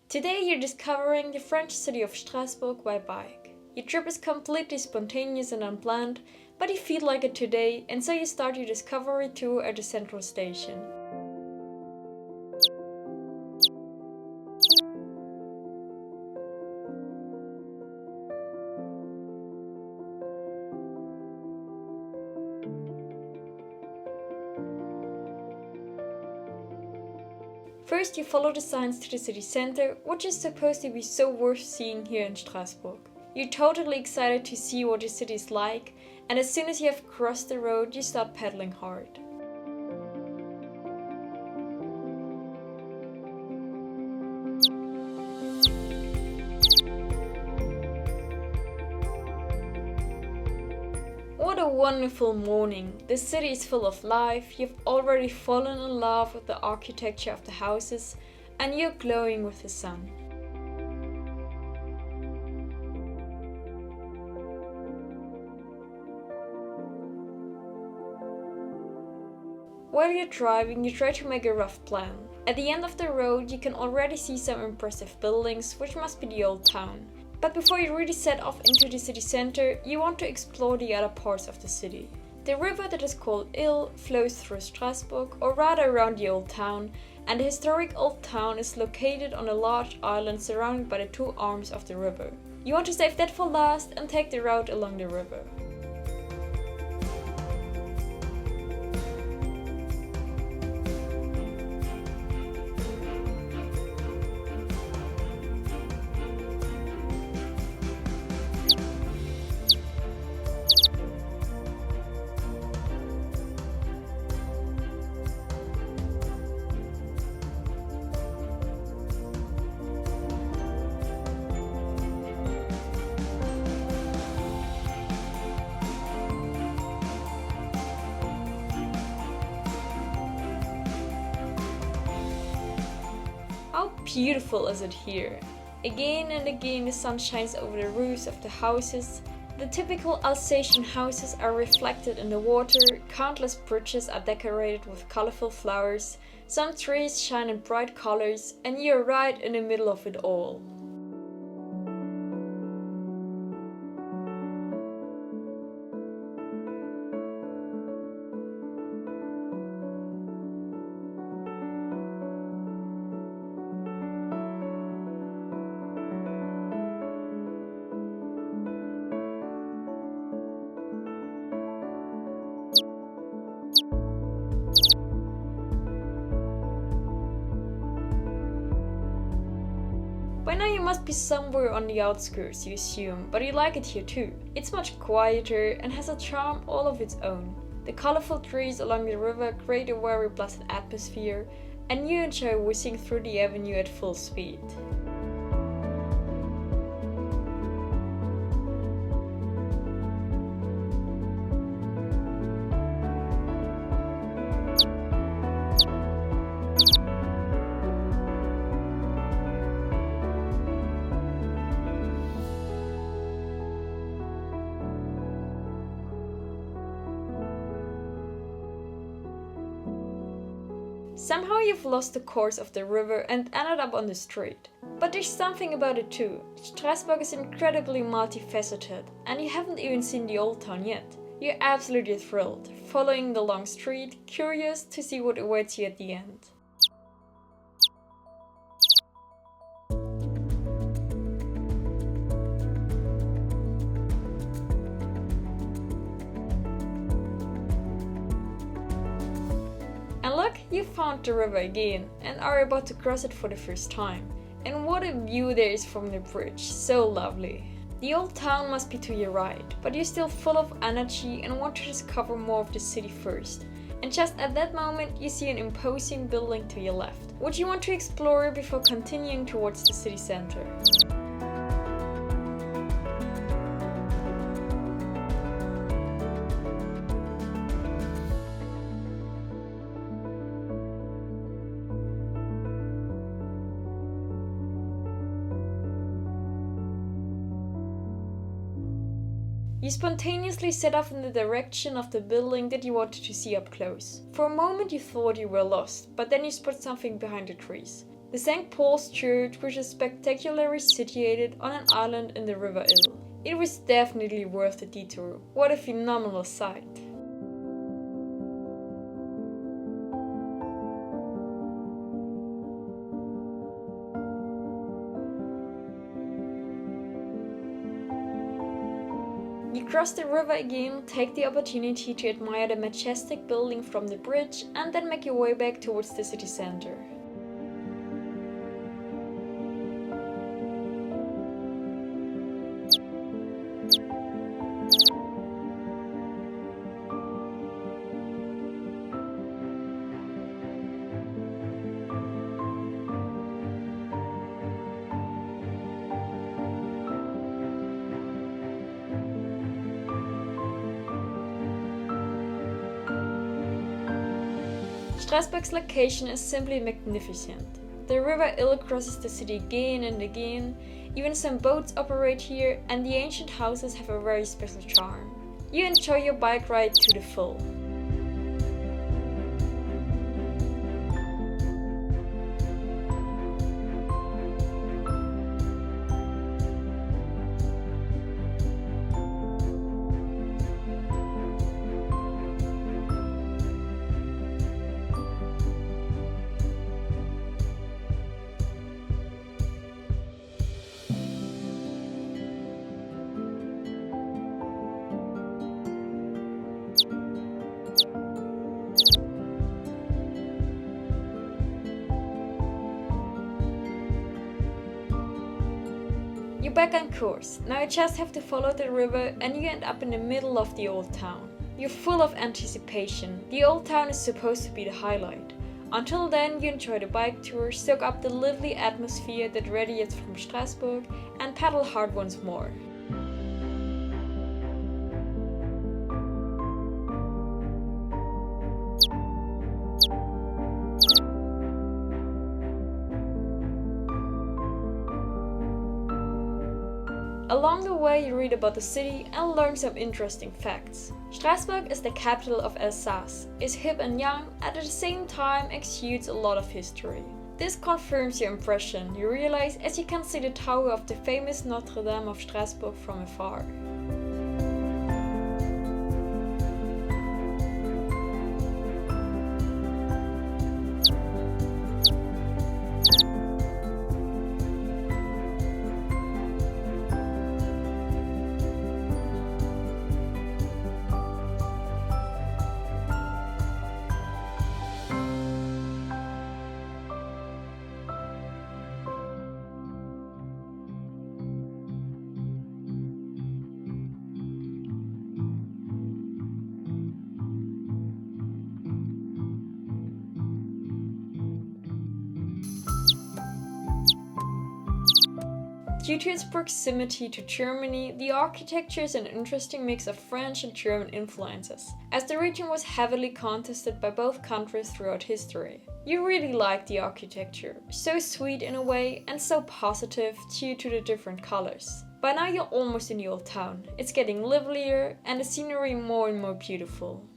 Today you're discovering the French city of Strasbourg by bike. Your trip is completely spontaneous and unplanned, but you feel like it today, and so you start your discovery tour at the central station. First, you follow the signs to the city center, which is supposed to be so worth seeing here in Strasbourg. You're totally excited to see what the city is like, and as soon as you have crossed the road, you start pedaling hard. What a wonderful morning! The city is full of life, you've already fallen in love with the architecture of the houses, and you're glowing with the sun. While you're driving, you try to make a rough plan. At the end of the road, you can already see some impressive buildings, which must be the old town. But before you really set off into the city center, you want to explore the other parts of the city. The river that is called Ill flows through Strasbourg, or rather around the old town, and the historic old town is located on a large island surrounded by the two arms of the river. You want to save that for last and take the route along the river. How beautiful is it here! Again and again the sun shines over the roofs of the houses. The typical Alsatian houses are reflected in the water, countless bridges are decorated with colorful flowers, some trees shine in bright colors, and you're right in the middle of it all. By now you must be somewhere on the outskirts, you assume, but you like it here too. It's much quieter and has a charm all of its own. The colorful trees along the river create a very pleasant atmosphere, and you enjoy whizzing through the avenue at full speed. Somehow you've lost the course of the river and ended up on the street. But there's something about it too. Strasbourg is incredibly multifaceted, and you haven't even seen the old town yet. You're absolutely thrilled, following the long street, curious to see what awaits you at the end. And look, you found the river again and are about to cross it for the first time. And what a view there is from the bridge, so lovely. The old town must be to your right, but you're still full of energy and want to discover more of the city first. And just at that moment you see an imposing building to your left, which you want to explore before continuing towards the city center. You spontaneously set off in the direction of the building that you wanted to see up close. For a moment you thought you were lost, but then you spot something behind the trees. The St. Paul's Church, which is spectacularly situated on an island in the River Ill. It was definitely worth the detour. What a phenomenal sight! You cross the river again, take the opportunity to admire the majestic building from the bridge, and then make your way back towards the city center. Strasbourg's location is simply magnificent. The River Ill crosses the city again and again, even some boats operate here, and the ancient houses have a very special charm. You enjoy your bike ride to the full. You're back on course. Now you just have to follow the river and you end up in the middle of the old town. You're full of anticipation. The old town is supposed to be the highlight. Until then, you enjoy the bike tour, soak up the lively atmosphere that radiates from Strasbourg, and pedal hard once more. Along the way, you read about the city and learn some interesting facts. Strasbourg is the capital of Alsace, is hip and young, and at the same time exudes a lot of history. This confirms your impression, you realize, as you can see the tower of the famous Notre Dame of Strasbourg from afar. Due to its proximity to Germany, the architecture is an interesting mix of French and German influences, as the region was heavily contested by both countries throughout history. You really like the architecture, so sweet in a way and so positive due to the different colors. By now you're almost in the old town, it's getting livelier and the scenery more and more beautiful.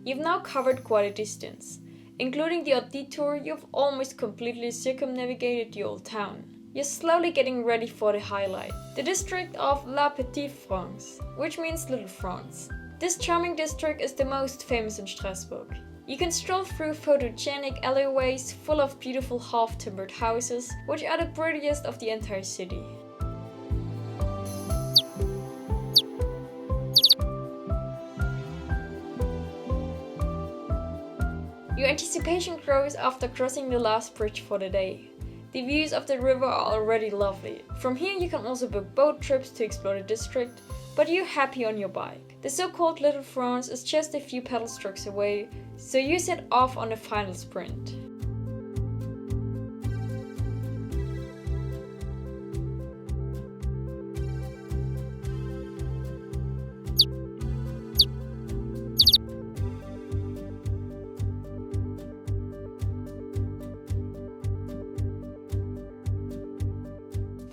You've now covered quite a distance. Including the odd detour, you've almost completely circumnavigated the old town. You're slowly getting ready for the highlight, the district of La Petite France, which means Little France. This charming district is the most famous in Strasbourg. You can stroll through photogenic alleyways full of beautiful half-timbered houses, which are the prettiest of the entire city. Your anticipation grows after crossing the last bridge for the day. The views of the river are already lovely. From here you can also book boat trips to explore the district, but you're happy on your bike. The so-called Little France is just a few pedal strokes away, so you set off on the final sprint.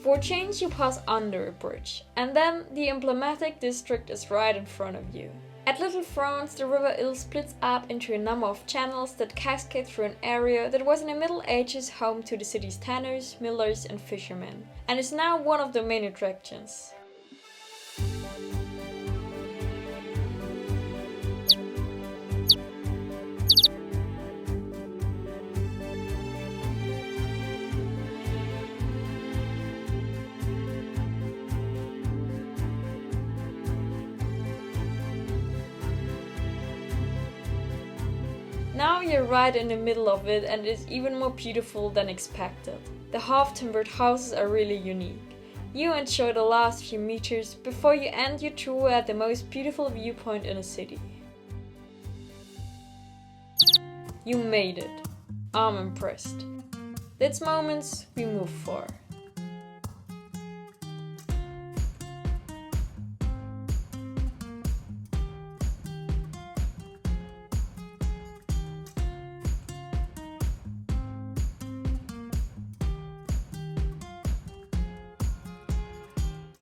For a change, you pass under a bridge, and then the emblematic district is right in front of you. At Little France, the River Ill splits up into a number of channels that cascade through an area that was in the Middle Ages home to the city's tanners, millers and fishermen, and is now one of the main attractions. Now you're right in the middle of it, and it's even more beautiful than expected. The half-timbered houses are really unique. You enjoy the last few meters before you end your tour at the most beautiful viewpoint in the city. You made it. I'm impressed. That's moments we move for.